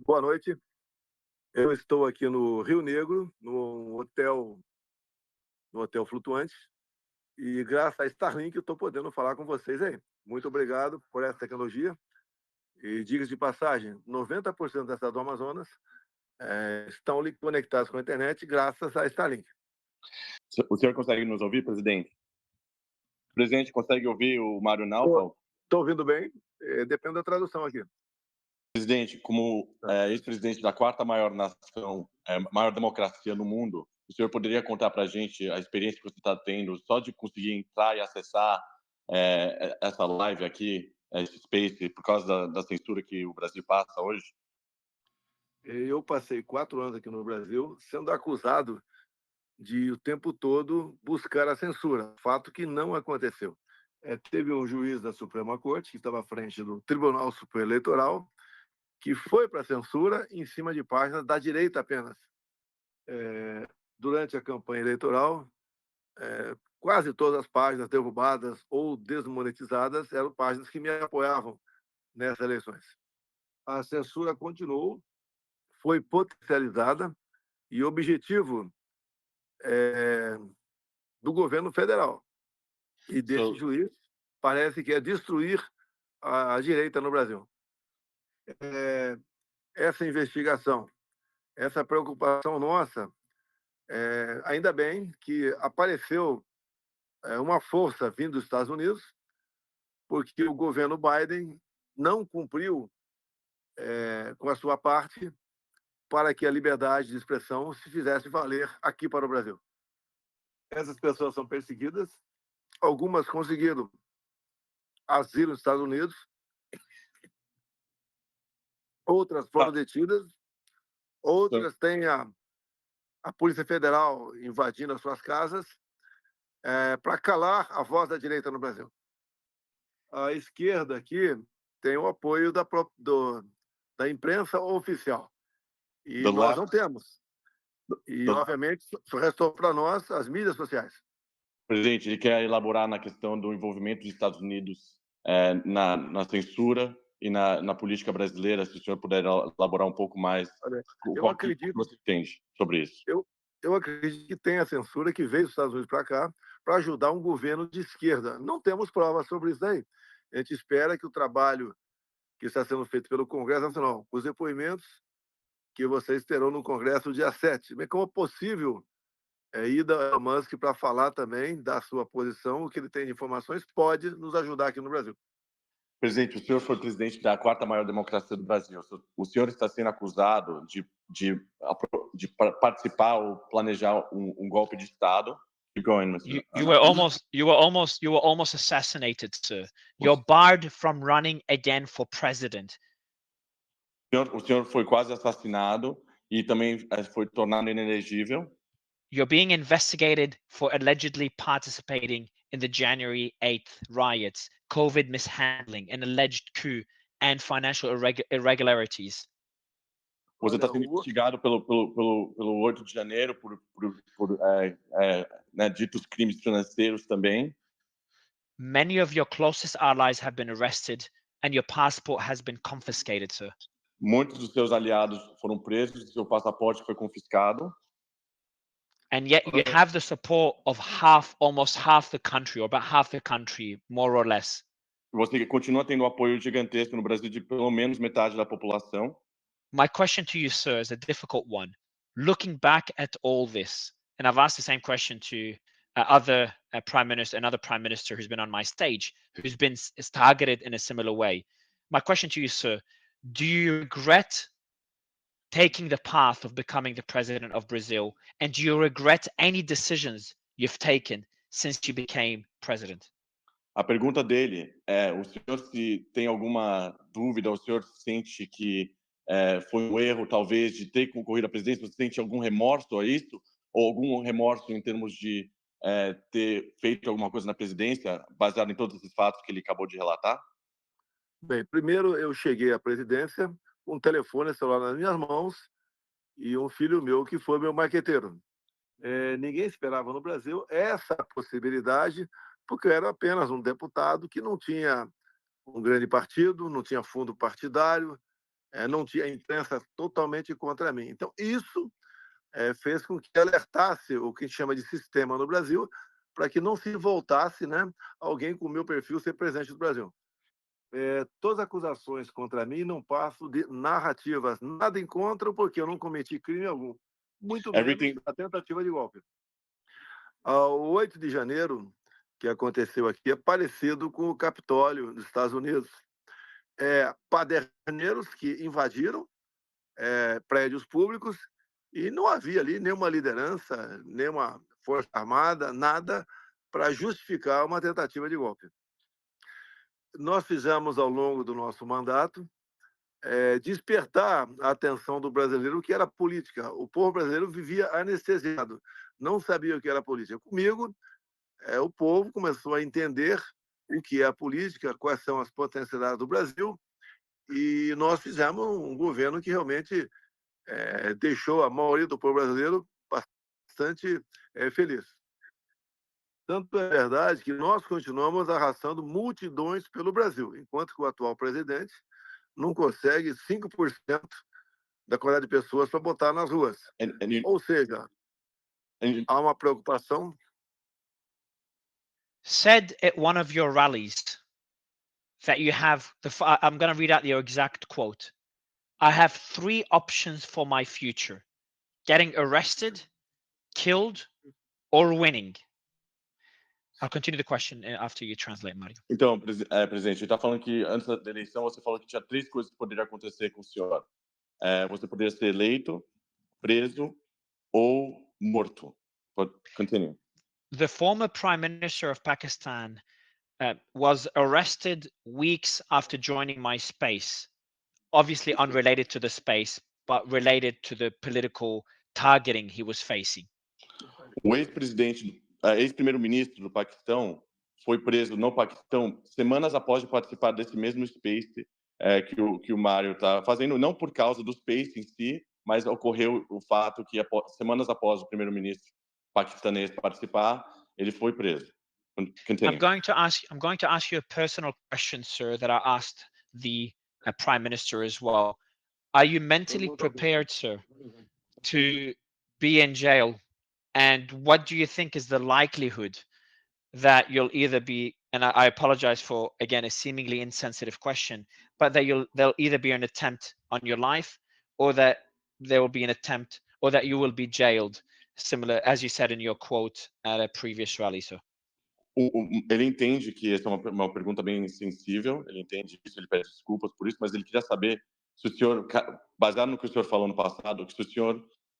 Boa noite. Eu estou aqui no Rio Negro, no hotel flutuante, e graças a Starlink eu estou podendo falar com vocês aí. Muito obrigado por essa tecnologia. E diga-se de passagem, 90% das cidades do Amazonas estão conectadas com a internet graças a Starlink. O senhor consegue nos ouvir, presidente? O presidente consegue ouvir o Mário Naufal? Estou ouvindo bem, depende da tradução aqui. Presidente, como ex-presidente da quarta maior nação, maior democracia no mundo, o senhor poderia contar para a gente a experiência que você está tendo só de conseguir entrar e acessar essa live aqui, esse space, por causa da censura que o Brasil passa hoje? Eu passei 4 anos aqui no Brasil sendo acusado de o tempo todo buscar a censura, fato que não aconteceu. Teve um juiz da Suprema Corte, que estava à frente do Tribunal Superior Eleitoral, que foi para a censura em cima de páginas da direita apenas. Durante a campanha eleitoral, quase todas as páginas derrubadas ou desmonetizadas eram páginas que me apoiavam nessas eleições. A censura continuou, foi potencializada, e o objetivo do governo federal e desse juiz parece que é destruir a direita no Brasil. Essa investigação, essa preocupação nossa, ainda bem que apareceu uma força vindo dos Estados Unidos, porque o governo Biden não cumpriu com a sua parte para que a liberdade de expressão se fizesse valer aqui para o Brasil. Essas pessoas são perseguidas, algumas conseguiram asilo nos Estados Unidos, outras foram detidas, outras têm a Polícia Federal invadindo as suas casas para calar a voz da direita no Brasil. A esquerda aqui tem o apoio da imprensa oficial. E nós não temos. E, obviamente, só restou para nós as mídias sociais. Presidente, ele quer elaborar na questão do envolvimento dos Estados Unidos na censura e na política brasileira, se o senhor puder elaborar um pouco mais. Eu acredito que você entende sobre isso? Eu acredito que tem a censura que veio dos Estados Unidos para cá para ajudar um governo de esquerda. Não temos provas sobre isso daí. A gente espera que o trabalho que está sendo feito pelo Congresso Nacional, os depoimentos que vocês terão no Congresso dia 7. Mas como é possível ir da Elon Musk para falar também da sua posição, o que ele tem de informações, pode nos ajudar aqui no Brasil. Presidente, o senhor foi presidente da quarta maior democracia do Brasil. O senhor está sendo acusado de participar ou planejar um golpe de Estado. Keep going, Mr. You were almost assassinated, sir. You're barred from running again for president. O senhor foi quase assassinado e também foi tornado inelegível. You're being investigated for allegedly participating in the January 8th riots, COVID mishandling, an alleged coup, and financial irregularities. Você está sendo investigado pelo 8 de janeiro por ditos crimes financeiros também. Many of your closest allies have been arrested and your passport has been confiscated, sir. Muitos dos seus aliados foram presos, seu passaporte foi confiscado. And yet you have the support of almost half the country, or about half the country, more or less. Você continua tendo apoio gigantesco no Brasil de pelo menos metade da população. My question to you, sir, is a difficult one. Looking back at all this, and I've asked the same question to other prime minister, another prime minister who's been on my stage, who's been targeted in a similar way. My question to you, sir, do you regret taking the path of becoming the president of Brazil, and do you regret any decisions you've taken since you became president? A pergunta dele é: o senhor se tem alguma dúvida, o senhor sente que foi um erro, talvez, de ter concorrido à presidência? Você sente algum remorso a isso? Ou algum remorso em termos de ter feito alguma coisa na presidência, baseado em todos esses fatos que ele acabou de relatar? Bem, primeiro eu cheguei à presidência com um telefone celular nas minhas mãos e um filho meu que foi meu marqueteiro. Ninguém esperava no Brasil essa possibilidade, porque eu era apenas um deputado que não tinha um grande partido, não tinha fundo partidário, não tinha a imprensa totalmente contra mim. Então, isso fez com que alertasse o que chama de sistema no Brasil, para que não se voltasse, né, alguém com o meu perfil ser presidente do Brasil. Todas as acusações contra mim não passam de narrativas, nada encontram, porque eu não cometi crime algum, muito menos Everything. a tentativa de golpe. O 8 de janeiro, que aconteceu aqui, é parecido com o Capitólio dos Estados Unidos. Paderneiros que invadiram prédios públicos e não havia ali nenhuma liderança, nenhuma força armada, nada para justificar uma tentativa de golpe. Nós fizemos, ao longo do nosso mandato, despertar a atenção do brasileiro, o que era política. O povo brasileiro vivia anestesiado, não sabia o que era política. Comigo, o povo começou a entender o que é a política, quais são as potencialidades do Brasil, e nós fizemos um governo que realmente deixou a maioria do povo brasileiro bastante feliz. Tanto é verdade que nós continuamos arrastando multidões pelo Brasil, enquanto que o atual presidente não consegue 5% da quantidade de pessoas para botar nas ruas. Ou seja, há uma preocupação. Said at one of your rallies that you have I'm going to read out your exact quote. I have 3 options for my future: getting arrested, killed, or winning. I'll continue the question after you translate, Mario. Então, presidente, ele está falando que antes da eleição você falou que tinha 3 coisas que poderiam acontecer com o senhor. Você poderia ser eleito, preso ou morto. Continue. The former Prime Minister of Pakistan was arrested weeks after joining my space. Obviously unrelated to the space, but related to the political targeting he was facing. O ex-primeiro-ministro do Paquistão foi preso no Paquistão semanas após de participar desse mesmo Space que o Mário está fazendo, não por causa do Space em si, mas ocorreu o fato que semanas após o primeiro-ministro paquistanês participar, ele foi preso. Continue. I'm going to ask you a personal question, sir, that I asked the Prime Minister as well. Are you mentally prepared, sir, to be in jail? And what do you think is the likelihood that you'll either be, and I apologize for, again, a seemingly insensitive question, but that there'll either be an attempt on your life, or that there will be an attempt, or that you will be jailed, similar, as you said in your quote at a previous rally, sir? Ele entende que essa é uma pergunta bem sensível, ele entende isso, ele pede desculpas por isso, mas ele queria saber se o senhor, baseado no que o senhor falou no passado, que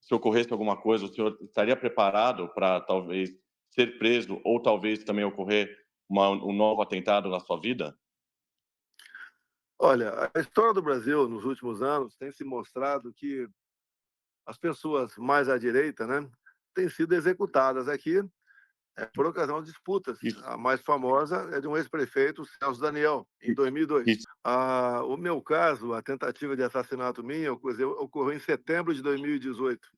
se ocorresse alguma coisa, o senhor estaria preparado para talvez ser preso ou talvez também ocorrer um novo atentado na sua vida? Olha, a história do Brasil nos últimos anos tem se mostrado que as pessoas mais à direita, né, têm sido executadas aqui por ocasião de disputas. Isso. A mais famosa é de um ex-prefeito, Celso Daniel, em 2002. O meu caso, a tentativa de assassinato minha, ocorreu em setembro de 2018.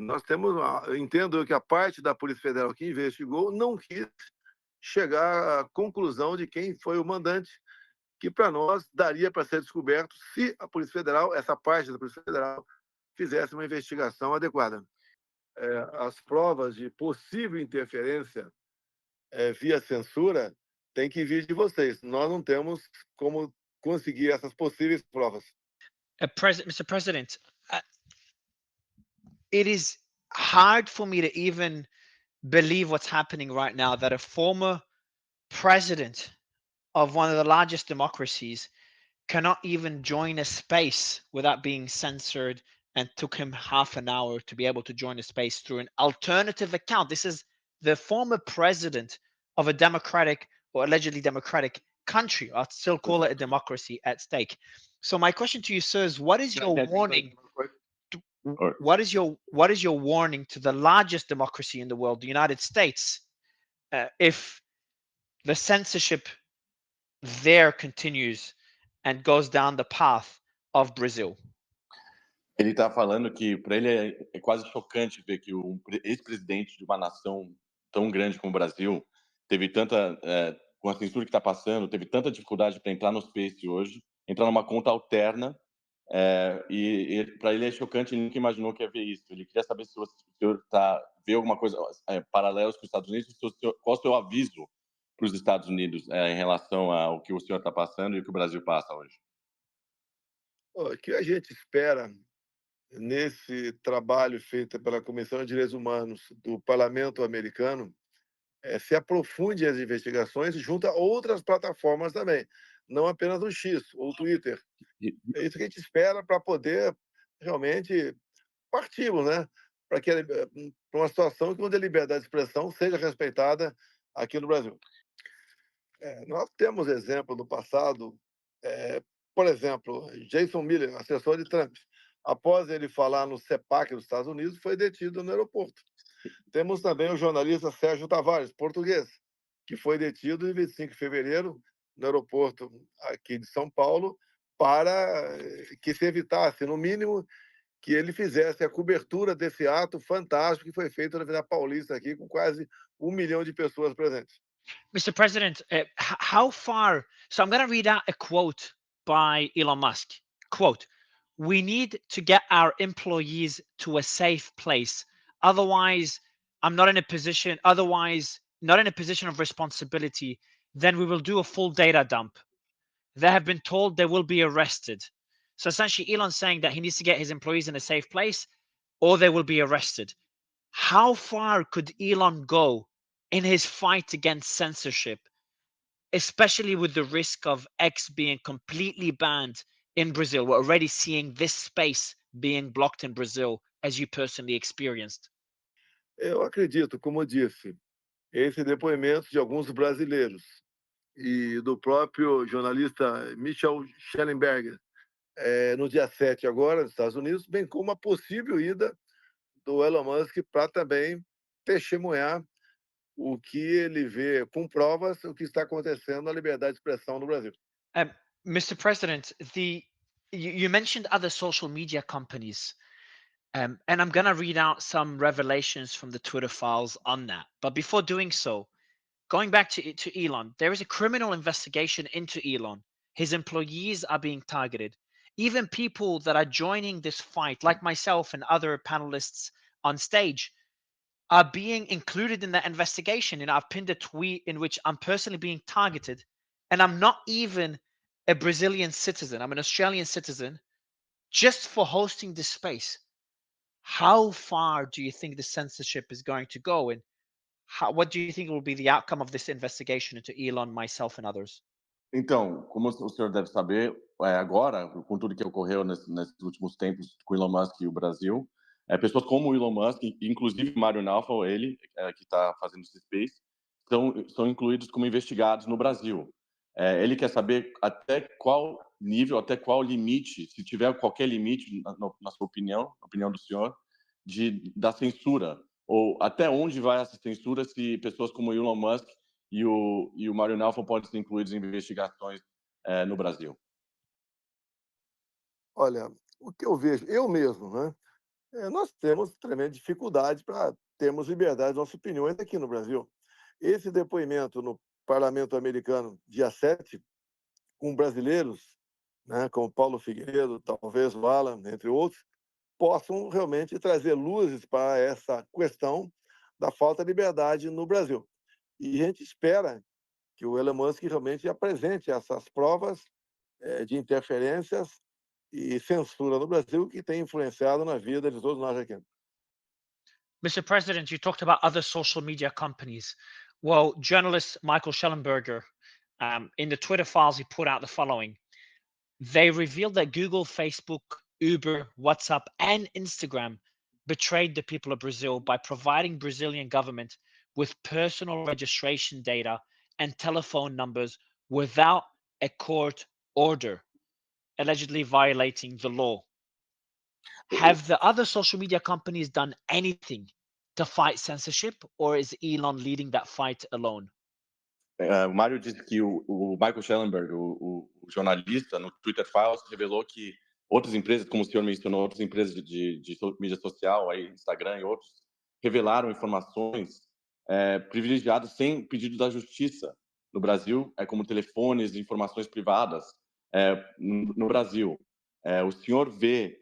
Nós entendo que a parte da Polícia Federal que investigou não quis chegar à conclusão de quem foi o mandante, que para nós daria para ser descoberto se a Polícia Federal, essa parte da Polícia Federal, fizesse uma investigação adequada. As provas de possível interferência via censura têm que vir de vocês. Nós não temos como conseguir essas possíveis provas. Mr. President, it is hard for me to even believe what's happening right now, that a former president of one of the largest democracies cannot even join a space without being censored, and took him half an hour to be able to join a space through an alternative account. This is the former president of a democratic or allegedly democratic country. I'll still call it a democracy at stake. So my question to you, sir, is what is your warning? What is your warning to the largest democracy in the world, the United States, if the censorship there continues and goes down the path of Brazil? Ele está falando que para ele é quase chocante ver que o ex-presidente de uma nação tão grande como o Brasil teve tanta, com a censura que está passando, teve tanta dificuldade para entrar no Space hoje, entrar numa conta alterna Para ele é chocante, ele nunca imaginou que ia ver isso. Ele queria saber se o senhor vê alguma coisa paralelos com os Estados Unidos, qual o seu aviso para os Estados Unidos em relação ao que o senhor está passando e o que o Brasil passa hoje. O que a gente espera nesse trabalho feito pela Comissão de Direitos Humanos do Parlamento Americano se aprofunde as investigações junto a outras plataformas também, não apenas o X ou o Twitter. É isso que a gente espera para poder realmente partirmos, né? Para uma situação onde a liberdade de expressão seja respeitada aqui no Brasil. Nós temos exemplo no passado, por exemplo, Jason Miller, assessor de Trump, após ele falar no CEPAC dos Estados Unidos, foi detido no aeroporto. Temos também o jornalista Sérgio Tavares, português, que foi detido em 25 de fevereiro no aeroporto aqui de São Paulo para que se evitasse, no mínimo, que ele fizesse a cobertura desse ato fantástico que foi feito na Avenida Paulista aqui, com quase 1 milhão de pessoas presentes. Mr. President, how far? So I'm going to read out a quote by Elon Musk. Quote, "We need to get our employees to a safe place. Otherwise, not in a position of responsibility, then we will do a full data dump. They have been told they will be arrested." So essentially, Elon's saying that he needs to get his employees in a safe place or they will be arrested. How far could Elon go in his fight against censorship, especially with the risk of X being completely banned in Brazil? We're already seeing this space being blocked in Brazil, as you personally experienced. Eu acredito, como eu disse, esse depoimento de alguns brasileiros e do próprio jornalista Michel Schellenberger, no dia 7 agora, nos Estados Unidos, bem como a possível ida do Elon Musk para também testemunhar o que ele vê com provas, o que está acontecendo na liberdade de expressão no Brasil. Mr. President, you mentioned other social media companies, and I'm going to read out some revelations from the Twitter files on that. But before doing so, going back to Elon, there is a criminal investigation into Elon. His employees are being targeted. Even people that are joining this fight, like myself and other panelists on stage, are being included in that investigation. And I've pinned a tweet in which I'm personally being targeted, and I'm not even a Brazilian citizen. I'm an Australian citizen just for hosting this space. How far do you think the censorship is going to go? And what do you think will be the outcome of this investigation into Elon, myself, and others? Então, como o senhor deve saber, agora, com tudo que ocorreu nesses últimos tempos com o Elon Musk e o Brasil, pessoas como o Elon Musk, inclusive o Mário Naufal, ele, que está fazendo esse space, são incluídos como investigados no Brasil. Ele quer saber até qual nível, até qual limite, se tiver qualquer limite, na sua opinião, na opinião do senhor, da censura, ou até onde vai essa censura se pessoas como o Elon Musk e o Mário Naufal podem ser incluídos em investigações no Brasil? Olha, o que eu vejo, eu mesmo, né? Nós temos tremenda dificuldade para termos liberdade de nossas opiniões aqui no Brasil. Esse depoimento no Parlamento Americano, dia 7, com brasileiros, né, como Paulo Figueiredo, talvez o Alan, entre outros, possam realmente trazer luzes para essa questão da falta de liberdade no Brasil. E a gente espera que o Elon Musk realmente apresente essas provas de interferências e censura no Brasil que tem influenciado na vida de todos nós aqui. Mr. President, you talked about other social media companies. Well, journalist Michael Schellenberger, in the Twitter files, he put out the following. They revealed that Google, Facebook, Uber, WhatsApp, and Instagram betrayed the people of Brazil by providing Brazilian government with personal registration data and telephone numbers without a court order, allegedly violating the law. Have the other social media companies done anything to fight censorship, or is Elon leading that fight alone? O Mário disse que o Michael Schellenberg, o jornalista, no Twitter Files, revelou que outras empresas, como o senhor mencionou, outras empresas de mídia social, aí, Instagram e outros, revelaram informações privilegiadas sem pedido da justiça no Brasil, como telefones, informações privadas no Brasil. o senhor vê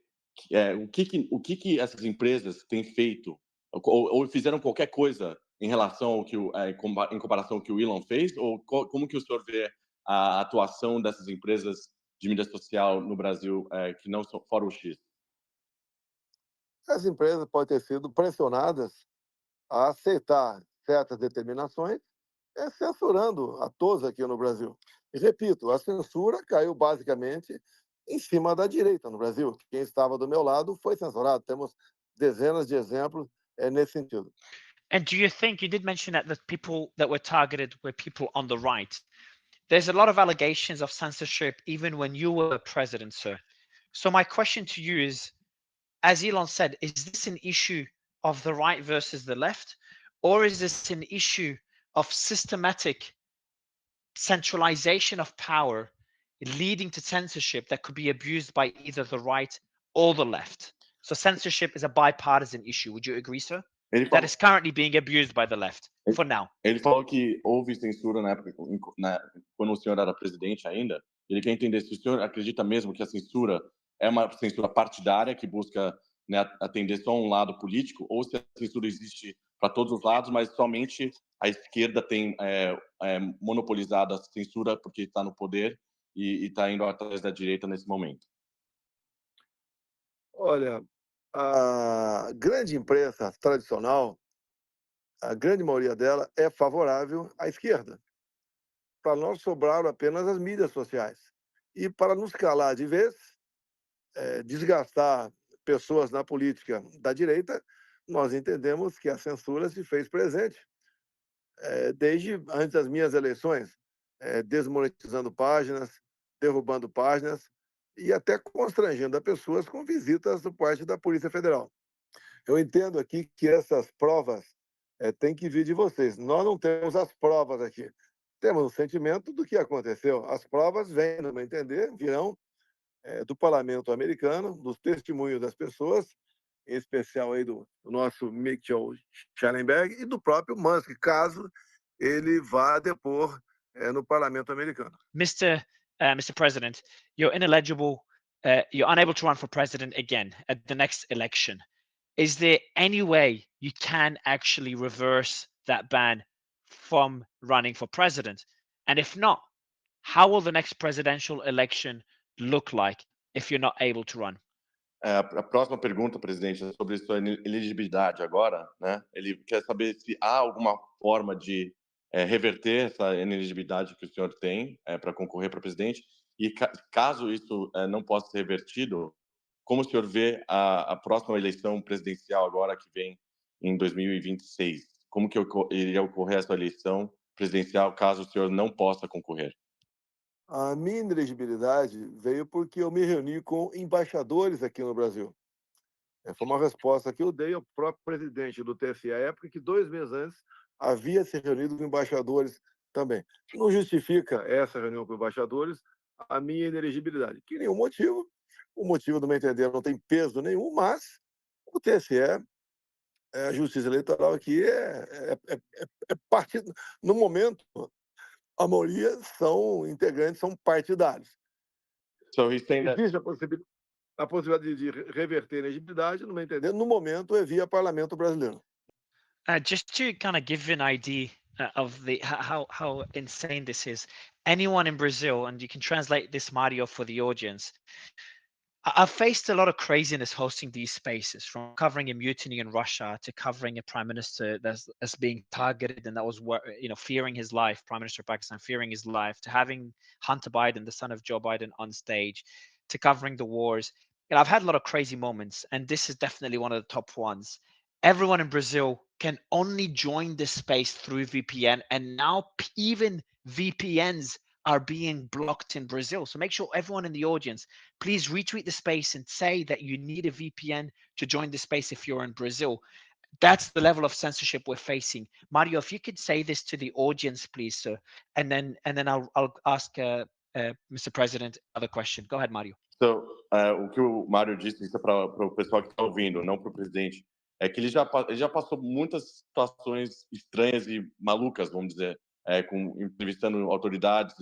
o que essas empresas têm feito ou fizeram qualquer coisa em relação ao que em comparação ao que o Elon fez, ou como que o senhor vê a atuação dessas empresas de mídia social no Brasil que não são fora o X? As empresas podem ter sido pressionadas a aceitar certas determinações, censurando a todos aqui no Brasil. E repito, a censura caiu basicamente em cima da direita no Brasil. Quem estava do meu lado foi censurado. Temos dezenas de exemplos nesse sentido. And do you think, you did mention that the people that were targeted were people on the right? There's a lot of allegations of censorship even when you were president, sir. So my question to you is, as Elon said, is this an issue of the right versus the left? Or is this an issue of systematic centralization of power leading to censorship that could be abused by either the right or the left? So censorship is a bipartisan issue. Would you agree, sir? Ele That falou, is currently being abused by the left for now. ele falou que houve censura na época, quando o senhor era presidente ainda. Ele quer entender se o senhor acredita mesmo que a censura é uma censura partidária que busca, né, atender só um lado político, ou se a censura existe para todos os lados, mas somente a esquerda tem monopolizado a censura porque está no poder e está indo atrás da direita nesse momento. Olha, a grande imprensa tradicional, a grande maioria dela é favorável à esquerda. Para nós sobraram apenas as mídias sociais. E para nos calar de vez, desgastar pessoas na política da direita, nós entendemos que a censura se fez presente desde antes das minhas eleições, desmonetizando páginas, derrubando páginas e até constrangendo as pessoas com visitas por parte da Polícia Federal. Eu entendo aqui que essas provas têm que vir de vocês. Nós não temos as provas aqui. Temos o sentimento do que aconteceu. As provas vêm, no meu entender, virão do parlamento americano, dos testemunhos das pessoas, em especial aí do nosso Mitchell Schellenberg e do próprio Musk, caso ele vá depor no parlamento americano. Mr. President, you're ineligible. You're unable to run for president again at the next election. Is there any way you can actually reverse that ban from running for president? And if not, how will the next presidential election look like if you're not able to run? A próxima pergunta, presidente, é sobre sua elegibilidade agora, né? Ele quer saber se há alguma forma de reverter essa inelegibilidade que o senhor tem para concorrer para presidente e caso isso não possa ser revertido, como o senhor vê a próxima eleição presidencial agora que vem em 2026? Como que iria ocorrer essa eleição presidencial caso o senhor não possa concorrer? A minha inelegibilidade veio porque eu me reuni com embaixadores aqui no Brasil. Foi uma resposta que eu dei ao próprio presidente do TSE à época, que 2 meses antes havia se reunido com embaixadores também. Não justifica essa reunião com embaixadores a minha inelegibilidade. Que nenhum motivo. O motivo, do meu entender, não tem peso nenhum, mas o TSE, a Justiça Eleitoral aqui é partido. No momento, a maioria são integrantes, são partidários. So he's saying that Existe a possibilidade de reverter a elegibilidade, no meu entender, no momento é via Parlamento Brasileiro. Just to kind of give you an idea of how insane this is, anyone in Brazil, and you can translate this, Mario, for the audience. I've faced a lot of craziness hosting these spaces, from covering a mutiny in Russia to covering a prime minister that's being targeted and that was, fearing his life, Prime Minister of Pakistan fearing his life, to having Hunter Biden, the son of Joe Biden, on stage, to covering the wars. I've had a lot of crazy moments, and this is definitely one of the top ones. Everyone in Brazil can only join this space through VPN, and now even VPNs are being blocked in Brazil. So make sure everyone in the audience, please retweet the space and say that you need a VPN to join the space if you're in Brazil. That's the level of censorship we're facing. Mario, if you could say this to the audience, please, sir, and then I'll ask Mr. President another question. Go ahead, Mario. So, o que o Mário disse, isso é para o pessoal que está ouvindo, não para o presidente, é que ele já passou muitas situações estranhas e malucas, vamos dizer, entrevistando autoridades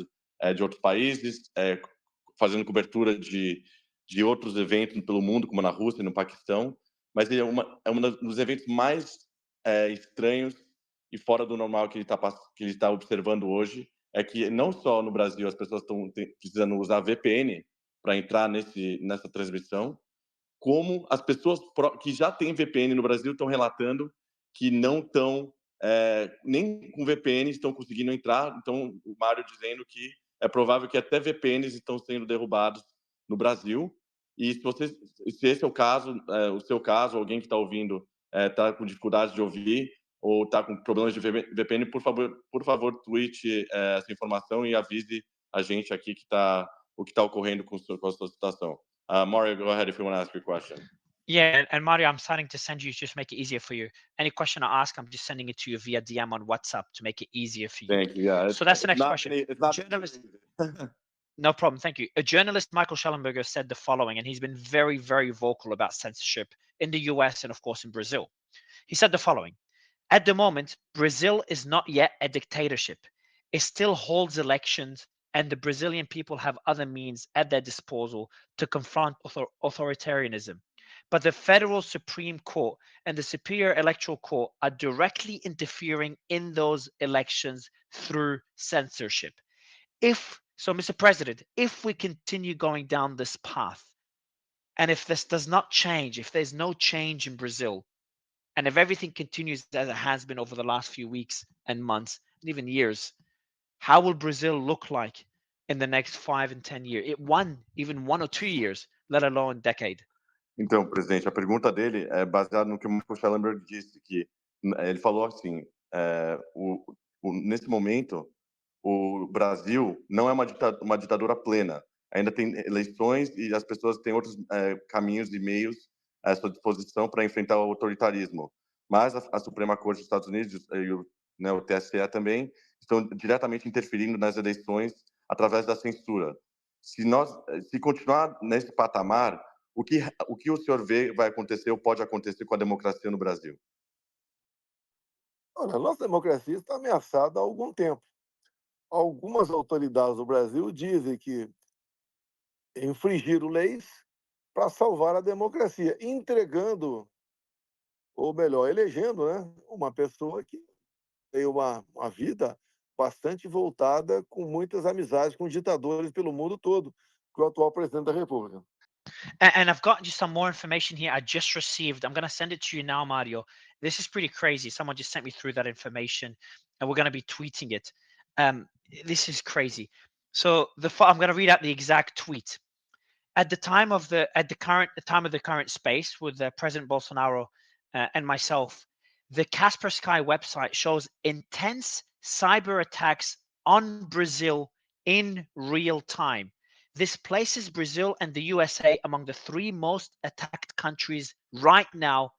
de outros países, fazendo cobertura de de outros eventos pelo mundo, como na Rússia e no Paquistão, mas ele é um dos eventos mais estranhos e fora do normal que ele tá observando hoje, é que não só no Brasil as pessoas estão precisando usar VPN para entrar nessa transmissão, como as pessoas que já têm VPN no Brasil estão relatando que não estão nem com VPN estão conseguindo entrar. Então, o Mário dizendo que é provável que até VPNs estão sendo derrubados no Brasil. E se esse é o caso, o seu caso, alguém que está ouvindo está com dificuldade de ouvir ou está com problemas de VPN, por favor, tweete essa informação e avise a gente aqui o que está ocorrendo com a sua situação. Mario, go ahead if you want to ask your question. Yeah, and Mario, I'm starting to send you just make it easier for you. Any question I ask, I'm just sending it to you via DM on WhatsApp to make it easier for you. Thank you. Yeah. So that's the next question. It's not Journalist, no problem. Thank you. A journalist, Michael Schellenberger, said the following, and he's been very, very vocal about censorship in the US and, of course, in Brazil. He said the following: at the moment, Brazil is not yet a dictatorship. It still holds elections, and the Brazilian people have other means at their disposal to confront authoritarianism. But the federal Supreme Court and the Superior Electoral Court are directly interfering in those elections through censorship. So, Mr. President, if we continue going down this path, and if this does not change, if there's no change in Brazil, and if everything continues as it has been over the last few weeks and months, and even years, how will Brazil look like in the next 5 and 10 years? Even 1 or 2 years, let alone decade. Então, presidente, a pergunta dele é baseada no que o Michael Schellenberg disse, que ele falou assim, nesse momento, o Brasil não é uma ditadura plena. Ainda tem eleições e as pessoas têm outros caminhos e meios à sua disposição para enfrentar o autoritarismo. Mas a Suprema Corte dos Estados Unidos e o TSE também estão diretamente interferindo nas eleições através da censura. Se continuar nesse patamar, o que o senhor vê vai acontecer ou pode acontecer com a democracia no Brasil? Olha, a nossa democracia está ameaçada há algum tempo. Algumas autoridades do Brasil dizem que infringiram leis para salvar a democracia, entregando, ou melhor, elegendo, né, uma pessoa que tem uma vida bastante voltada, com muitas amizades com ditadores pelo mundo todo, que é o atual presidente da República. And I've got just some more information here I just received. I'm going to send it to you now, Mario. This is pretty crazy. Someone just sent me through that information, and we're going to be tweeting it. This is crazy. So I'm going to read out the exact tweet. At the time of the current space with President Bolsonaro and myself, the Kaspersky website shows intense cyber attacks on Brazil in real time. This places Brazil and the USA among the 3 most attacked countries right now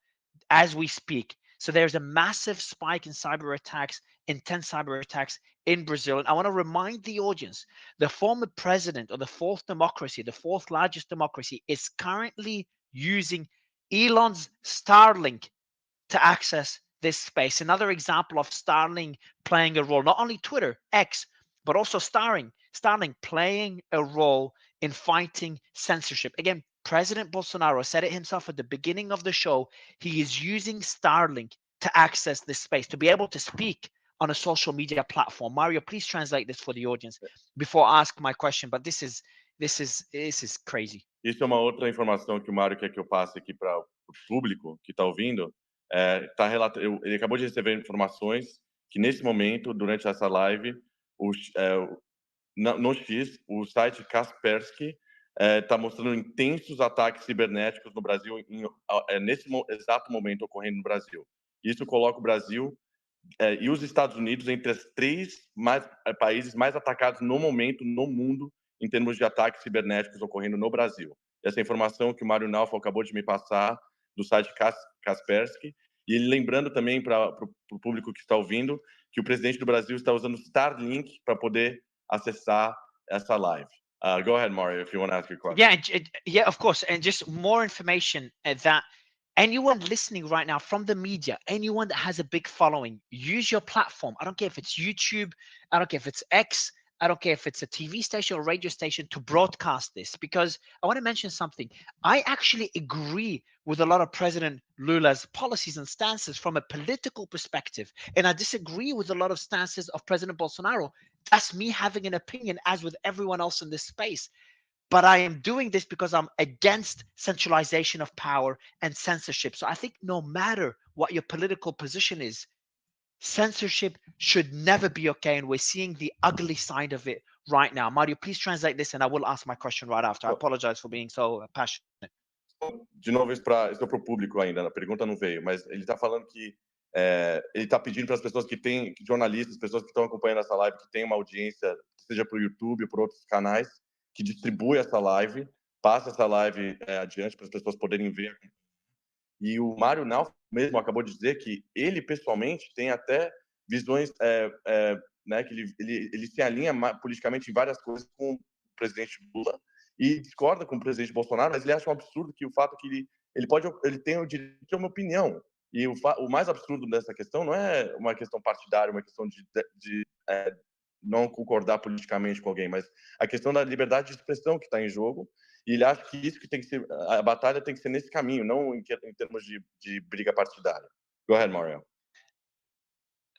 as we speak. So there's a massive spike in cyber attacks, intense cyber attacks in Brazil. And I want to remind the audience, the former president of the 4th democracy, the 4th largest democracy, is currently using Elon's Starlink to access this space. Another example of Starlink playing a role, not only Twitter, X, but also Starlink playing a role in fighting censorship. Again, President Bolsonaro said it himself at the beginning of the show. He is using Starlink to access this space, to be able to speak on a social media platform. Mario, please translate this for the audience before I ask my question. But this is crazy. Isso é uma outra informação que o Mário quer que eu passe aqui para o público que está ouvindo. Ele acabou de receber informações que, nesse momento, durante essa live, no X, o site Kaspersky está mostrando intensos ataques cibernéticos no Brasil, nesse exato momento ocorrendo no Brasil. Isso coloca o Brasil e os Estados Unidos entre os 3 países mais atacados no momento no mundo em termos de ataques cibernéticos ocorrendo no Brasil. Essa informação que o Mário Naufal acabou de me passar do site Kaspersky, e ele lembrando também para o público que está ouvindo que o presidente do Brasil está usando Starlink para poder acessar essa live. Go ahead, Mario, if you want to ask your question. Yeah, of course. And just more information that anyone listening right now from the media, anyone that has a big following, use your platform. I don't care if it's YouTube, I don't care if it's X, I don't care if it's a TV station or radio station, to broadcast this, because I want to mention something. I actually agree with a lot of President Lula's policies and stances from a political perspective, and I disagree with a lot of stances of President Bolsonaro. That's me having an opinion, as with everyone else in this space. But I am doing this because I'm against centralization of power and censorship. So I think no matter what your political position is, censorship should never be okay, and we're seeing the ugly side of it right now. Mario, please translate this, and I will ask my question right after. I apologize for being so passionate. De novo, isso é para o público ainda, a pergunta não veio, mas ele está falando que ele está pedindo para as pessoas que têm, jornalistas, pessoas que estão acompanhando essa live, que têm uma audiência, seja para o YouTube ou por outros canais, que distribui essa live, passa essa live adiante para as pessoas poderem ver. E o Mário Nauf mesmo acabou de dizer que ele, pessoalmente, tem até visões, né, que ele se alinha politicamente em várias coisas com o presidente Lula e discorda com o presidente Bolsonaro, mas ele acha um absurdo que o fato que ele tem o direito de ter uma opinião. E o mais absurdo dessa questão não é uma questão partidária, uma questão de não concordar politicamente com alguém, mas a questão da liberdade de expressão que está em jogo. E ele acha que isso que tem que ser, a batalha tem que ser nesse caminho, não em termos de briga partidária. Go ahead, Mario.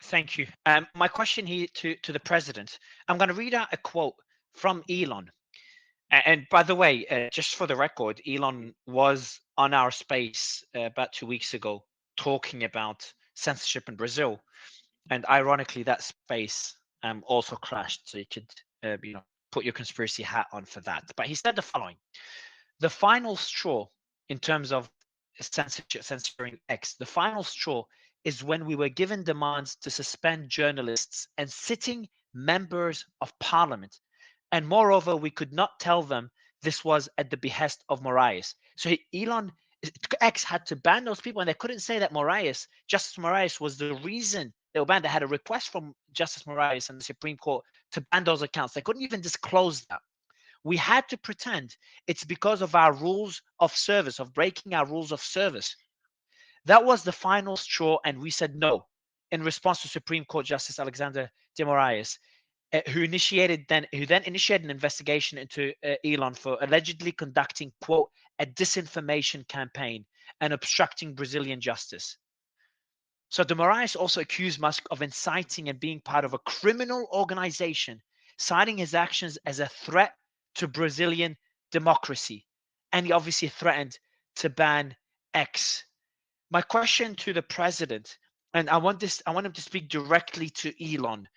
Thank you. My question here to the president, I'm going to read out a quote from Elon. And by the way, just for the record, Elon was on our space about 2 weeks ago talking about censorship in Brazil. And ironically, that space also crashed. So you could put your conspiracy hat on for that. But he said the following: the final straw in terms of censoring X, the final straw is when we were given demands to suspend journalists and sitting members of parliament. And moreover, we could not tell them this was at the behest of Moraes. So X had to ban those people, and they couldn't say that Justice Moraes was the reason they were banned. They had a request from Justice Moraes and the Supreme Court to ban those accounts. They couldn't even disclose that. We had to pretend it's because of our rules of service, of breaking our rules of service. That was the final straw, and we said no in response to Supreme Court Justice Alexander de Moraes, who then initiated an investigation into Elon for allegedly conducting, quote, a disinformation campaign and obstructing Brazilian justice. So de Moraes also accused Musk of inciting and being part of a criminal organization, citing his actions as a threat to Brazilian democracy. And he obviously threatened to ban X. My question to the president, and I want him to speak directly to Elon.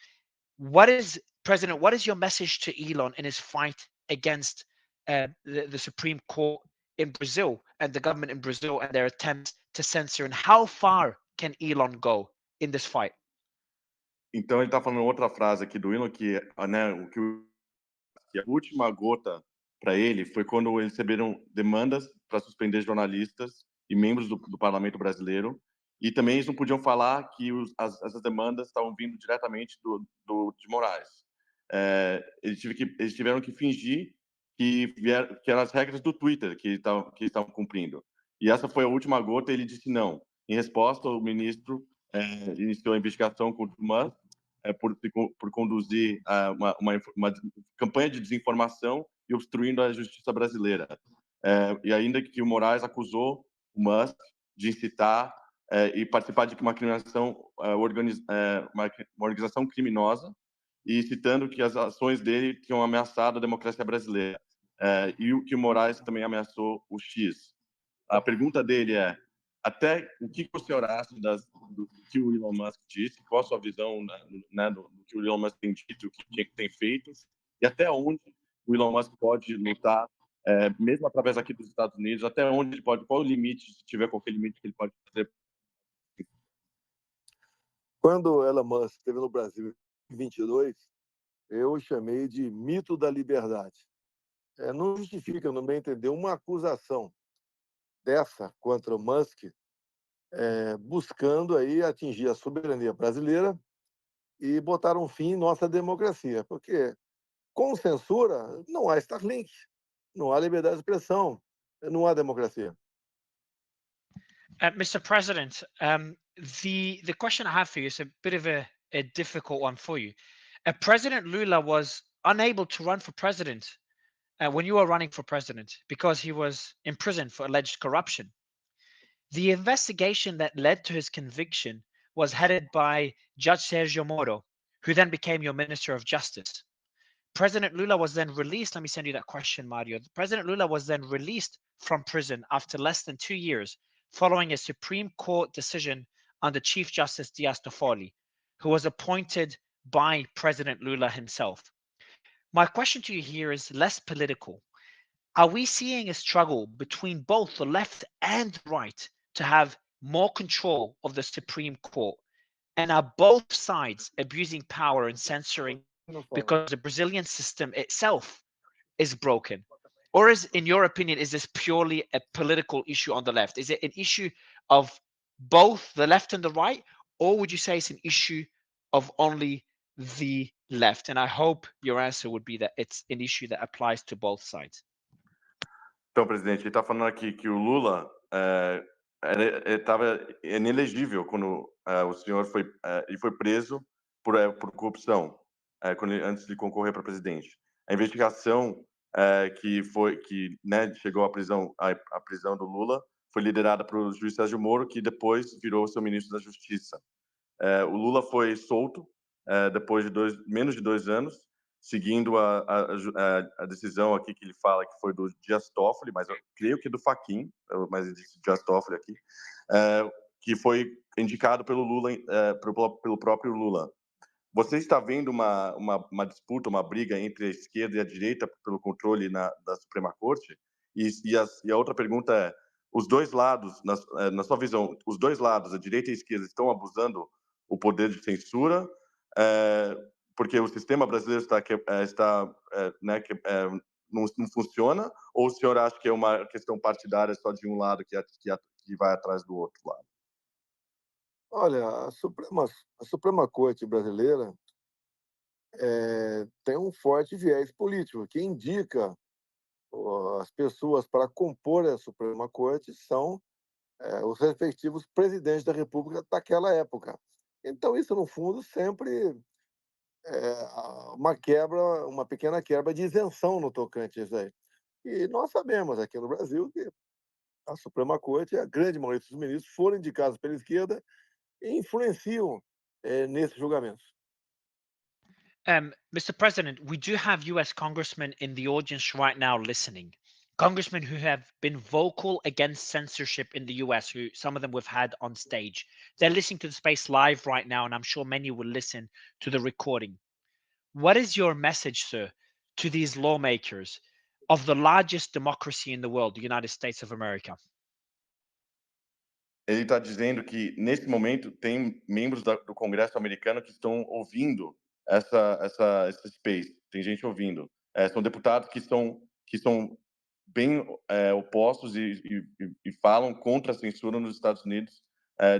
President, what is your message to Elon in his fight against the Supreme Court in Brazil and the government in Brazil and their attempts to censor? And how far can Elon go in this fight? Então ele está falando outra frase aqui do Elon que, né, que a última gota para ele foi quando eles receberam demandas para suspender jornalistas e membros do Parlamento brasileiro, e também eles não podiam falar que essas demandas estavam vindo diretamente de Moraes. Eles tiveram que fingir que eram as regras do Twitter que estavam cumprindo. E essa foi a última gota, e ele disse não. Em resposta, o ministro iniciou a investigação contra o Musk por conduzir uma campanha de desinformação e obstruindo a justiça brasileira. E ainda que o Moraes acusou o Musk de incitar e participar de uma organização criminosa, e citando que as ações dele tinham ameaçado a democracia brasileira. E o que o Moraes também ameaçou o X. A pergunta dele é: até o que o senhor acha do que o Elon Musk disse? Qual a sua visão, né, do que o Elon Musk tem dito, o que tem feito? E até onde o Elon Musk pode lutar, mesmo através aqui dos Estados Unidos, até onde ele pode, qual o limite, se tiver qualquer limite que ele pode fazer? Quando o Elon Musk esteve no Brasil em 2022, eu o chamei de mito da liberdade. Não justifica, no meu entender, uma acusação dessa contra o Musk, buscando aí atingir a soberania brasileira e botar um fim em nossa democracia, porque com censura não há Starlink, não há liberdade de expressão, não há democracia. Mr. President, the question I have for you is a bit of a difficult one for you. President Lula was unable to run for president when you were running for president because he was imprisoned for alleged corruption. The investigation that led to his conviction was headed by Judge Sergio Moro, who then became your Minister of Justice. President Lula was then released. Let me send you that question, Mario. President Lula was then released from prison after less than 2 years following a Supreme Court decision under Chief Justice Diaz Toffoli, who was appointed by President Lula himself. My question to you here is less political. Are we seeing a struggle between both the left and the right to have more control of the Supreme Court? And are both sides abusing power and censoring because the Brazilian system itself is broken? Or in your opinion, is this purely a political issue on the left? Is it an issue of both the left and the right? Or would you say it's an issue of only the left? And I hope your answer would be that it's an issue that applies to both sides. Então, presidente, ele está falando aqui que o Lula estava inelegível quando o senhor ele foi preso por corrupção antes de concorrer para presidente. A investigação que chegou à prisão do Lula foi liderada pelo juiz Sérgio Moro, que depois virou seu ministro da Justiça. O Lula foi solto depois de menos de 2 anos, seguindo a decisão aqui que ele fala que foi do Dias Toffoli, mas eu creio que do Fachin, mas ele disse Dias Toffoli aqui, que foi indicado pelo Lula, pelo próprio Lula. Você está vendo uma disputa, uma briga entre a esquerda e a direita pelo controle da Suprema Corte? E a outra pergunta é, os dois lados, na sua visão, os dois lados, a direita e a esquerda, estão abusando o poder de censura? Porque o sistema brasileiro não funciona, ou o senhor acha que é uma questão partidária só de um lado que vai atrás do outro lado? Olha, a Suprema Corte brasileira tem um forte viés político, que indica as pessoas para compor a Suprema Corte são os respectivos presidentes da República daquela época. Então, isso, no fundo, sempre uma pequena quebra de isenção no tocante a isso aí. E nós sabemos aqui no Brasil que a Suprema Corte, a grande maioria dos ministros foram indicados pela esquerda e influenciam nesses julgamentos. Mr. President, we do have US congressmen in the audience right now listening. Congressmen who have been vocal against censorship in the US, who some of them we've had on stage. They're listening to the space live right now, and I'm sure many will listen to the recording. What is your message, sir, to these lawmakers of the largest democracy in the world, the United States of America? Ele está dizendo que, nesse momento, tem membros do Congresso americano que estão ouvindo esse space. Tem gente ouvindo. São deputados que são bem opostos e falam contra a censura nos Estados Unidos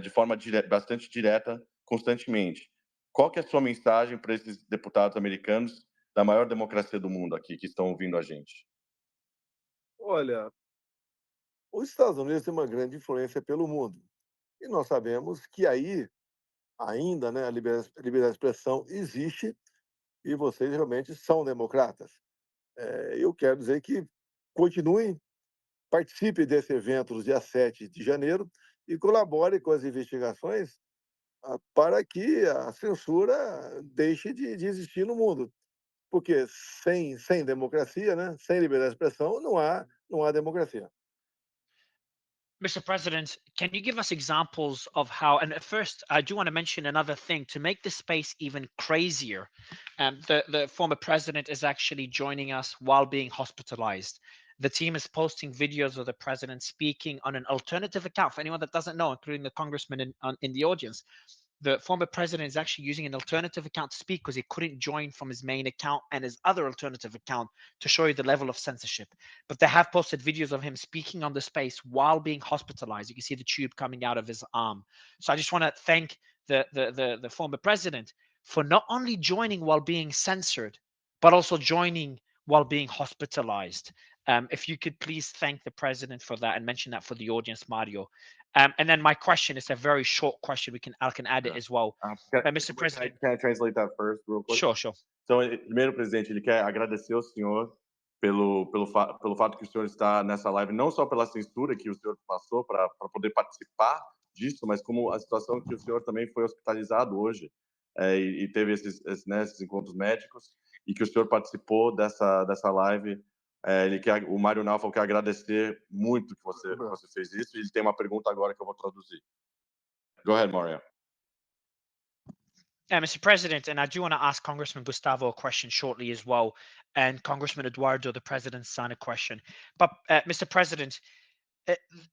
de forma bastante direta, constantemente. Qual que é a sua mensagem para esses deputados americanos da maior democracia do mundo aqui, que estão ouvindo a gente? Olha, os Estados Unidos têm uma grande influência pelo mundo. E nós sabemos que aí, ainda, a liberdade de expressão existe e vocês realmente são democratas. Eu quero dizer que continuem, participe desse evento no dia 7 de janeiro e colabore com as investigações para que a censura deixe de existir no mundo. Porque sem democracia, sem liberdade de expressão, não há democracia. Mr. President, can you give us examples of how, and first, I do want to mention another thing to make this space even crazier. The former president is actually joining us while being hospitalized. The team is posting videos of the president speaking on an alternative account. For anyone that doesn't know, including the congressman in the audience, the former president is actually using an alternative account to speak because he couldn't join from his main account and his other alternative account to show you the level of censorship. But they have posted videos of him speaking on the space while being hospitalized. You can see the tube coming out of his arm. So I just want to thank the former president for not only joining while being censored, but also joining while being hospitalized. If you could please thank the president for that and mention that for the audience, Mario. And then my question is a very short question. I can add it as well. Mr. President. Can I translate that first real quick? Sure. Então, primeiro, presidente, ele quer agradecer ao senhor pelo fato que o senhor está nessa live, não só pela censura que o senhor passou para poder participar disso, mas como a situação que o senhor também foi hospitalizado hoje e teve esses encontros médicos e que o senhor participou dessa live. O Mário Naufal quer agradecer muito que você fez isso, e ele tem uma pergunta agora que eu vou traduzir. Go ahead, Mario. Mr. President, and I do want to ask Congressman Gustavo a question shortly as well, and Congressman Eduardo, the President's son, a question. But Mr. President,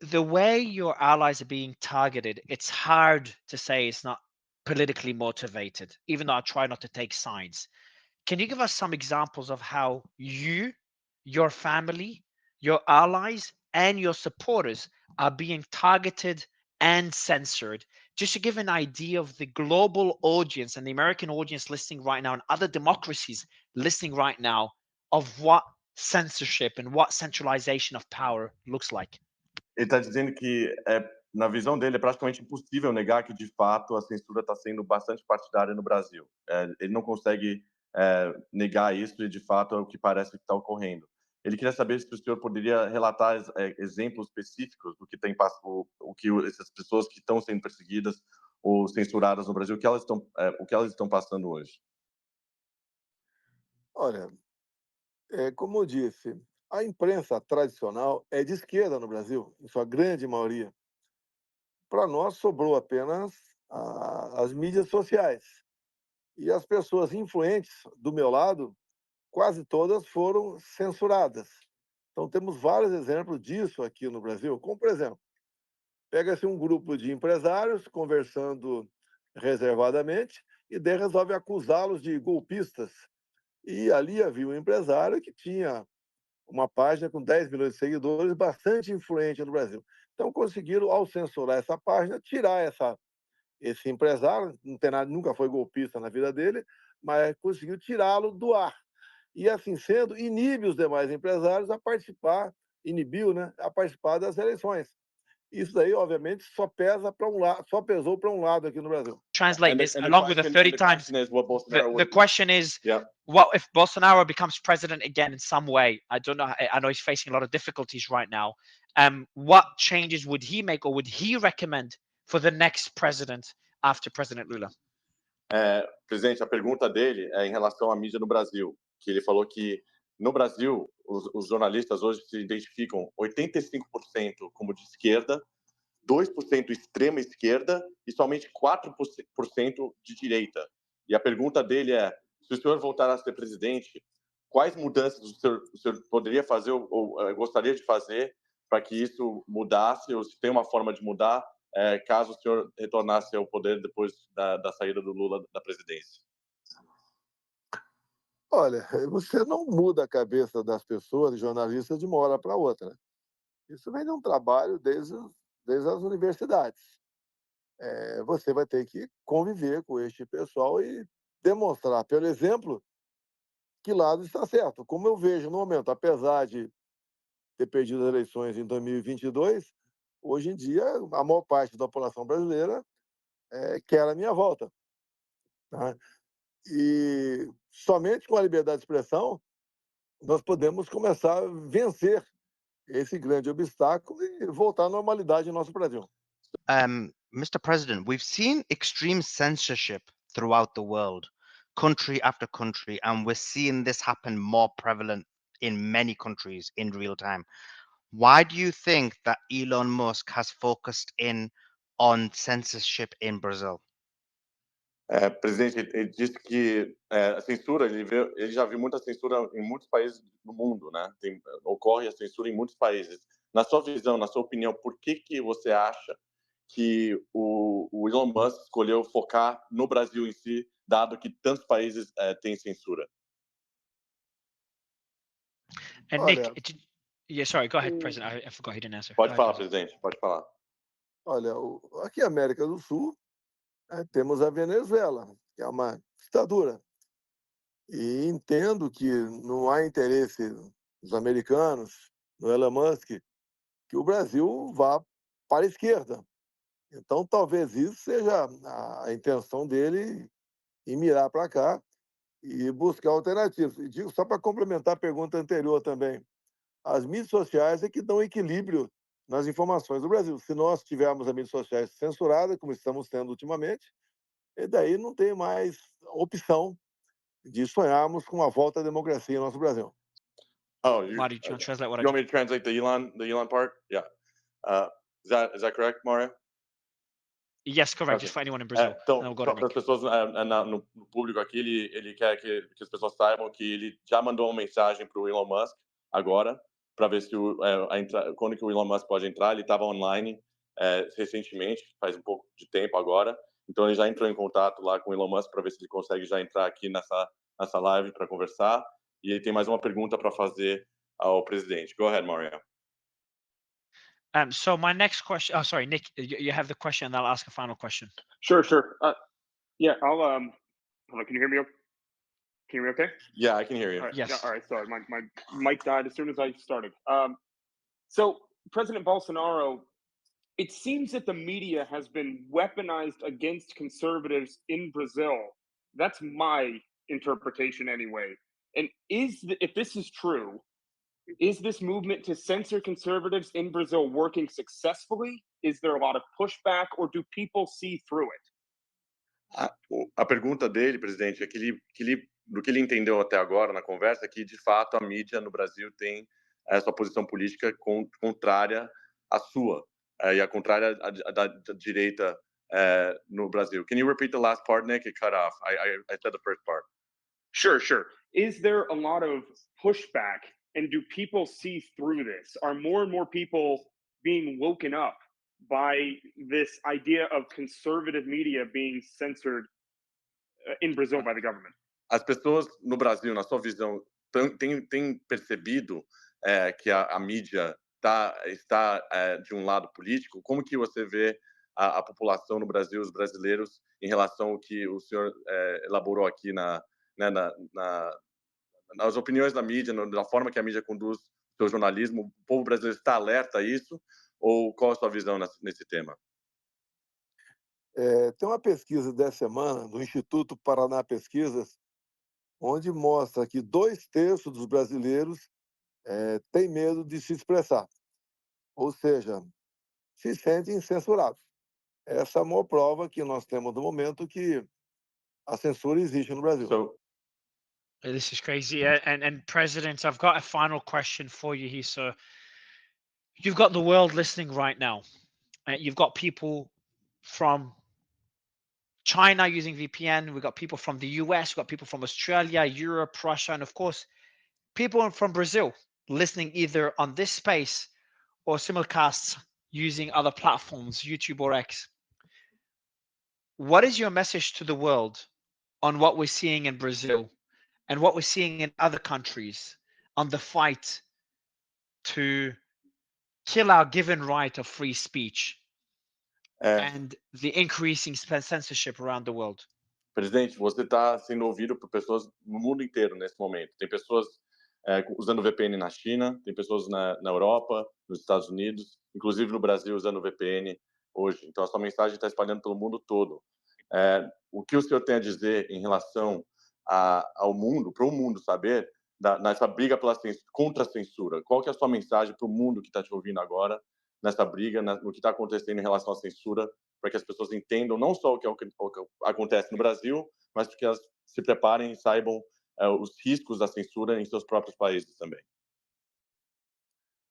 the way your allies are being targeted, it's hard to say it's not politically motivated, even though I try not to take sides. Can you give us some examples of how you, your family, your allies, and your supporters are being targeted and censored, just to give an idea of the global audience and the American audience listening right now and other democracies listening right now of what censorship and what centralization of power looks like? Ele está dizendo que, na visão dele, é praticamente impossível negar que, de fato, a censura está sendo bastante partidária no Brasil. Ele não consegue negar isso e, de fato, é o que parece que está ocorrendo. Ele queria saber se o senhor poderia relatar exemplos específicos do que tem essas pessoas que estão sendo perseguidas ou censuradas no Brasil, o que elas estão passando hoje. Olha, como eu disse, a imprensa tradicional é de esquerda no Brasil, em sua grande maioria. Para nós sobrou apenas as mídias sociais. E as pessoas influentes do meu lado, quase todas foram censuradas. Então temos vários exemplos disso aqui no Brasil, como por exemplo, pega-se um grupo de empresários conversando reservadamente e daí resolve acusá-los de golpistas. E ali havia um empresário que tinha uma página com 10 milhões de seguidores, bastante influente no Brasil. Então conseguiram, ao censurar essa página, tirar esse empresário, não tem nada, nunca foi golpista na vida dele, mas conseguiu tirá-lo do ar. E assim sendo, inibe os demais empresários a participar, inibiu, né, a participar das eleições. Isso daí, obviamente, só pesou para um lado aqui no Brasil. Translate this along with the 30 times. The question is, what if Bolsonaro becomes president again in some way? I don't know. I know he's facing a lot of difficulties right now. What changes would he make, or would he recommend for the next president after President Lula? Presidente, a pergunta dele é em relação à mídia no Brasil, que ele falou que no Brasil os jornalistas hoje se identificam 85% como de esquerda, 2% extrema esquerda e somente 4% de direita. E a pergunta dele é: se o senhor voltar a ser presidente, quais mudanças o senhor poderia fazer ou gostaria de fazer para que isso mudasse, ou se tem uma forma de mudar, caso o senhor retornasse ao poder depois da saída do Lula da presidência? Olha, você não muda a cabeça das pessoas, jornalistas, de uma hora para outra. Isso vem de um trabalho desde as universidades. Você vai ter que conviver com este pessoal e demonstrar, pelo exemplo, que lado está certo. Como eu vejo no momento, apesar de ter perdido as eleições em 2022, hoje em dia a maior parte da população brasileira quer a minha volta. Tá? E somente com a liberdade de expressão nós podemos começar a vencer esse grande obstáculo e voltar à normalidade no nosso Brasil. Mr. President, we've seen extreme censorship throughout the world, country after country, and we're seeing this happen more prevalent in many countries in real time. Why do you think that Elon Musk has focused in on censorship in Brazil? Presidente, ele disse que a censura, ele já viu muita censura em muitos países do mundo, né? Ocorre a censura em muitos países. Na sua visão, na sua opinião, por que você acha que o Elon Musk escolheu focar no Brasil em si, dado que tantos países têm censura? And Nick, sorry, go ahead, President. I forgot he didn't answer. Pode falar, presidente, pode falar. Olha, aqui na América do Sul, temos a Venezuela, que é uma ditadura. E entendo que não há interesse dos americanos, no Elon Musk, que o Brasil vá para a esquerda. Então, talvez isso seja a intenção dele em mirar para cá e buscar alternativas. E digo, só para complementar a pergunta anterior também, as mídias sociais é que dão equilíbrio nas informações do Brasil. Se nós tivermos as mídias sociais censuradas, como estamos tendo ultimamente, e daí não tem mais opção de sonharmos com uma volta à democracia no nosso Brasil. Oh, Marty, do you want to translate what I you want me to translate the Elon part? Yeah. Is that correct, Mario? Yes, correct. Okay. Just for anyone in Brazil. And Então, then we'll go só to para as Nick. pessoas no público aqui, ele quer que as pessoas saibam que ele já mandou uma mensagem para o Elon Musk agora, para ver se quando que o Elon Musk pode entrar. Ele estava online recentemente, faz um pouco de tempo agora. Então, ele já entrou em contato lá com o Elon Musk para ver se ele consegue já entrar aqui nessa live para conversar. E ele tem mais uma pergunta para fazer ao presidente. Go ahead, Mario. So my next question. Oh, sorry, Nick. You have the question, and I'll ask a final question. Sure. Yeah, I'll hold on, can you hear me? Can you hear me okay? Yeah, I can hear you. All right. Yes. Yeah, all right. Sorry, my mic died as soon as I started. So President Bolsonaro, it seems that the media has been weaponized against conservatives in Brazil. That's my interpretation anyway. And if this is true, is this movement to censor conservatives in Brazil working successfully? Is there a lot of pushback, or do people see through it? A pergunta dele, presidente, é do que ele entendeu até agora na conversa, é que, de fato, a mídia no Brasil tem essa posição política contrária à sua, e a contrária da direita no Brasil. Can you repeat the last part, Nick? It cut off. I said the first part. Sure. Is there a lot of pushback, and do people see through this? Are more and more people being woken up by this idea of conservative media being censored in Brazil by the government? As pessoas no Brasil, na sua visão, têm percebido que a mídia está de um lado político? Como que você vê a população no Brasil, os brasileiros, em relação ao que o senhor elaborou aqui nas opiniões da mídia, na forma que a mídia conduz o seu jornalismo? O povo brasileiro está alerta a isso? Ou qual a sua visão nesse tema? Tem uma pesquisa dessa semana do Instituto Paraná Pesquisas, onde mostra que 2/3 dos brasileiros têm medo de se expressar, ou seja, se sentem censurados. Essa é a maior prova que nós temos no momento que a censura existe no Brasil. So, This is crazy. And President, I've got a final question for you here. So you've got the world listening right now. You've got people from China using VPN. We've got people from the US. We've got people from Australia, Europe, Russia, and of course, people from Brazil listening either on this space or simulcasts using other platforms, YouTube or X. What is your message to the world on what we're seeing in Brazil and what we're seeing in other countries on the fight to kill our given right of free speech and the increasing censorship around the world? Presidente, você está sendo ouvido por pessoas no mundo inteiro nesse momento. Tem pessoas usando VPN na China, tem pessoas na Europa, nos Estados Unidos, inclusive no Brasil usando VPN hoje. Então, a sua mensagem está espalhando pelo mundo todo. O que o senhor tem a dizer em relação ao mundo, para o mundo saber, nessa briga contra a censura? Qual que é a sua mensagem para o mundo que está te ouvindo agora, nessa briga, no que está acontecendo em relação à censura, para que as pessoas entendam não só o que acontece no Brasil, mas para que elas se preparem e saibam os riscos da censura em seus próprios países também?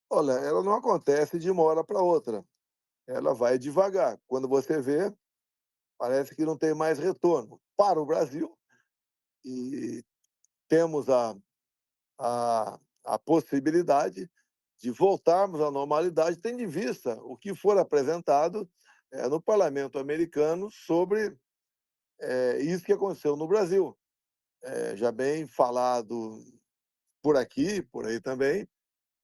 Olha, ela não acontece de uma hora para outra. Ela vai devagar. Quando você vê, parece que não tem mais retorno para o Brasil. E temos a possibilidade de voltarmos à normalidade, tendo em vista o que for apresentado no parlamento americano sobre isso que aconteceu no Brasil. Já bem falado por aqui, por aí também,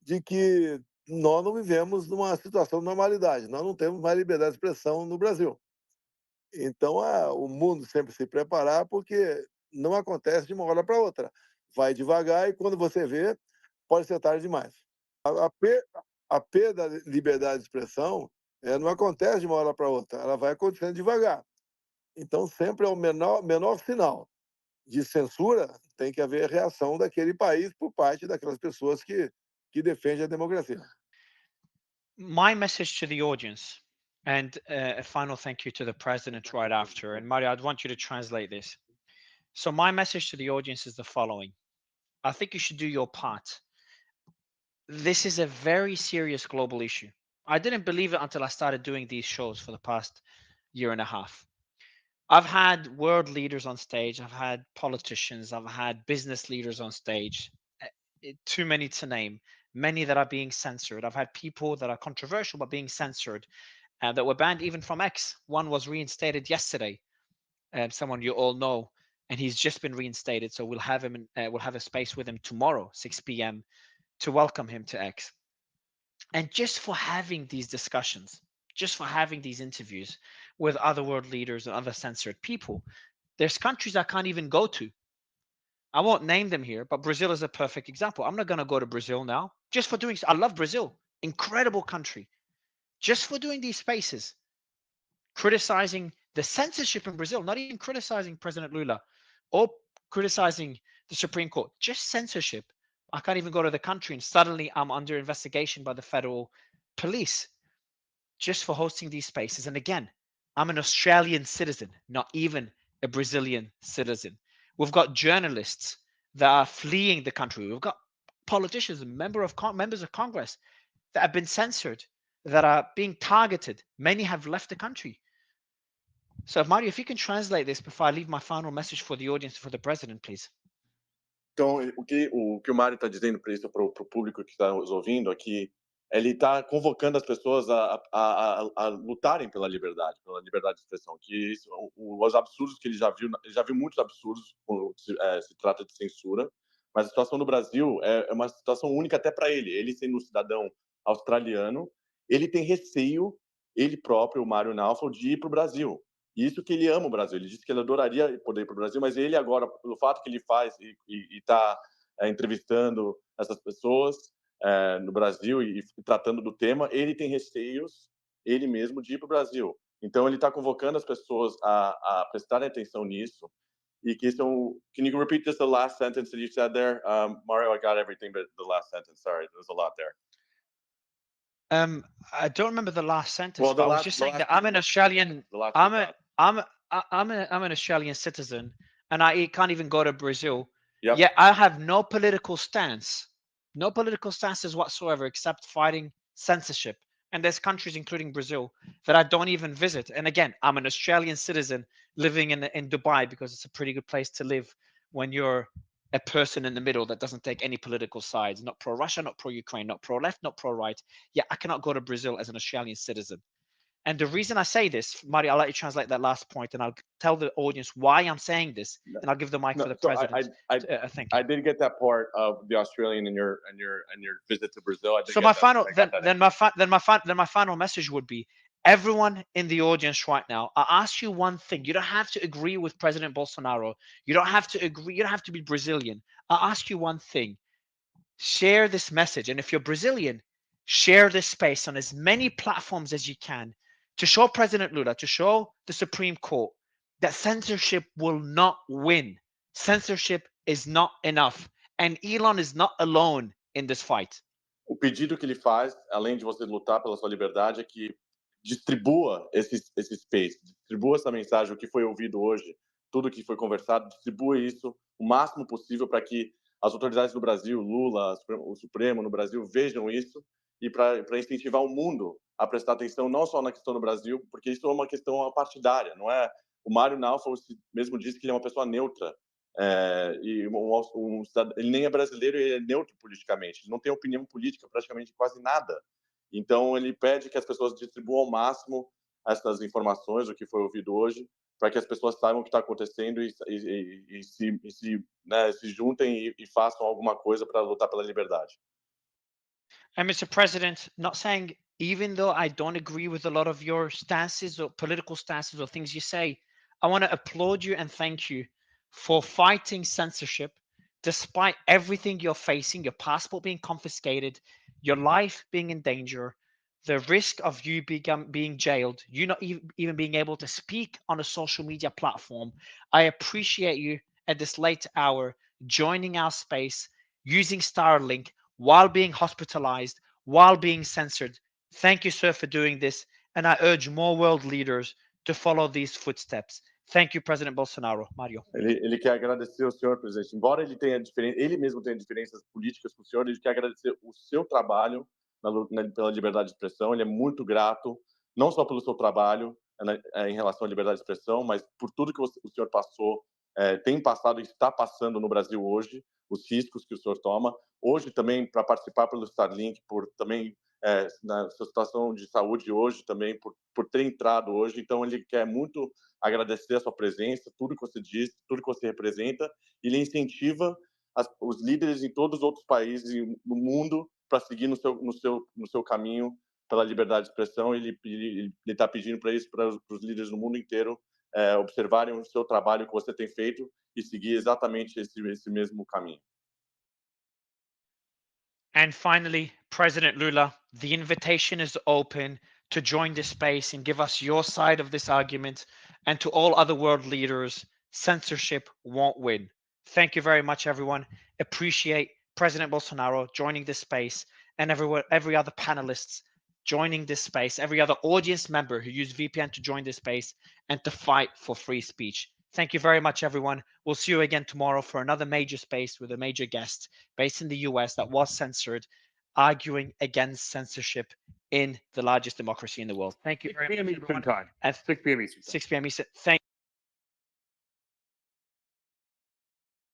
de que nós não vivemos numa situação de normalidade, nós não temos mais liberdade de expressão no Brasil. Então, o mundo sempre se preparar, porque não acontece de uma hora para outra. Vai devagar e, quando você vê, pode ser tarde demais. A perda da liberdade de expressão não acontece de uma hora para outra, ela vai acontecendo devagar. Então, sempre é o menor sinal de censura, tem que haver reação daquele país por parte daquelas pessoas que defendem a democracia. My message to the audience, and a final thank you to the president right after. And Mario, I'd want you to translate this. So my message to the audience is the following. I think you should do your part. This is a very serious global issue. I didn't believe it until I started doing these shows for the past year and a half. I've had world leaders on stage, I've had politicians, I've had business leaders on stage, too many to name, many that are being censored. I've had people that are controversial but being censored, that were banned even from X. One was reinstated yesterday, someone you all know, and he's just been reinstated. So we'll have him, we'll have a space with him tomorrow, 6 p.m., to welcome him to X. And just for having these discussions, just for having these interviews with other world leaders and other censored people, there's countries I can't even go to. I won't name them here, but Brazil is a perfect example. I'm not going to go to Brazil now just for doing. I love Brazil, incredible country. Just for doing these spaces, criticizing the censorship in Brazil, not even criticizing President Lula or criticizing the Supreme Court, just censorship. I can't even go to the country, and suddenly I'm under investigation by the federal police just for hosting these spaces. And again, I'm an Australian citizen, not even a Brazilian citizen. We've got journalists that are fleeing the country. We've got politicians and members of Congress that have been censored, that are being targeted. Many have left the country. So, Mario, if you can translate this before I leave my final message for the audience, for the president, please. Então, o que o Mário está dizendo para isso, para o público que está nos ouvindo aqui, ele está convocando as pessoas a lutarem pela liberdade de expressão. Que isso, os absurdos que ele já viu muitos absurdos quando se trata de censura, mas a situação no Brasil é uma situação única até para ele. Ele sendo um cidadão australiano, ele tem receio, ele próprio, o Mário Naufal, de ir para o Brasil. E isso que ele ama o Brasil. Ele disse que ele adoraria poder ir para o Brasil, mas ele agora, pelo fato que ele faz e está entrevistando essas pessoas no Brasil e tratando do tema, ele tem receios, ele mesmo, de ir para o Brasil. Então, ele está convocando as pessoas a prestarem atenção nisso. E que isso... Can you repeat just the last sentence that you said there? Mario, I got everything but the last sentence. Sorry, there was a lot there. I don't remember the last sentence, Well, but I was just saying that I'm an Australian. I'm an Australian citizen, and I can't even go to Brazil. Yep. Yet I have no political stances whatsoever, except fighting censorship. And there's countries, including Brazil, that I don't even visit. And again, I'm an Australian citizen living in Dubai because it's a pretty good place to live when you're a person in the middle that doesn't take any political sides, not pro-Russia, not pro-Ukraine, not pro-left, not pro-right. Yeah, I cannot go to Brazil as an Australian citizen. And the reason I say this, Mario, I'll let you translate that last point, and I'll tell the audience why I'm saying this, and I'll give the mic for the president. I did get that part of the Australian in your visit to Brazil. So my final message would be: everyone in the audience right now, I ask you one thing. You don't have to agree with President Bolsonaro. You don't have to agree. You don't have to be Brazilian. I ask you one thing: share this message, and if you're Brazilian, share this space on as many platforms as you can, to show President Lula, to show the Supreme Court that censorship will not win. Censorship is not enough. And Elon is not alone in this fight. O pedido que ele faz, além de você lutar pela sua liberdade, é que distribua esse space, distribua essa mensagem, o que foi ouvido hoje, tudo que foi conversado, distribua isso o máximo possível para que as autoridades do Brasil, Lula, o Supremo no Brasil, vejam isso e para incentivar o mundo a prestar atenção não só na questão do Brasil, porque isso é uma questão partidária, não é? O Mário Naufal mesmo disse que ele é uma pessoa neutra, e ele nem é brasileiro, ele é neutro politicamente, ele não tem opinião política praticamente quase nada. Então ele pede que as pessoas distribuam ao máximo essas informações, o que foi ouvido hoje, para que as pessoas saibam o que está acontecendo e se juntem e façam alguma coisa para lutar pela liberdade. And Mr. President, not saying, even though I don't agree with a lot of your stances or political stances or things you say, I want to applaud you and thank you for fighting censorship, despite everything you're facing, your passport being confiscated, your life being in danger, the risk of you being jailed, you not even being able to speak on a social media platform. I appreciate you at this late hour, joining our space, using Starlink while being hospitalized, while being censored. Thank you, sir, for doing this. And I urge more world leaders to follow these footsteps. Thank you, President Bolsonaro. Mario. Ele quer agradecer ao senhor, presidente. Embora ele mesmo tenha diferenças políticas com o senhor, ele quer agradecer o seu trabalho pela liberdade de expressão. Ele é muito grato, não só pelo seu trabalho em relação à liberdade de expressão, mas por tudo que o senhor passou, tem passado e está passando no Brasil hoje, os riscos que o senhor toma. Hoje também, para participar pelo Starlink, por também na sua situação de saúde hoje também, por ter entrado hoje. Então, ele quer muito agradecer a sua presença, tudo que você diz, tudo que você representa, e ele incentiva os líderes em todos os outros países no mundo para seguir no seu caminho pela liberdade de expressão. Ele está pedindo para isso para os líderes no mundo inteiro observarem o seu trabalho que você tem feito e seguir exatamente esse mesmo caminho. And finally, President Lula, the invitation is open to join this space and give us your side of this argument. And to all other world leaders, censorship won't win. Thank you very much, everyone. Appreciate President Bolsonaro joining this space, and every other panelists joining this space, every other audience member who used VPN to join this space and to fight for free speech. Thank you very much, everyone. We'll see you again tomorrow for another major space with a major guest based in the US that was censored, arguing against censorship in the largest democracy in the world. Thank you very much, everyone. 6 p.m. Eastern time. 6 p.m. Eastern time. 6 p.m. Eastern. Thank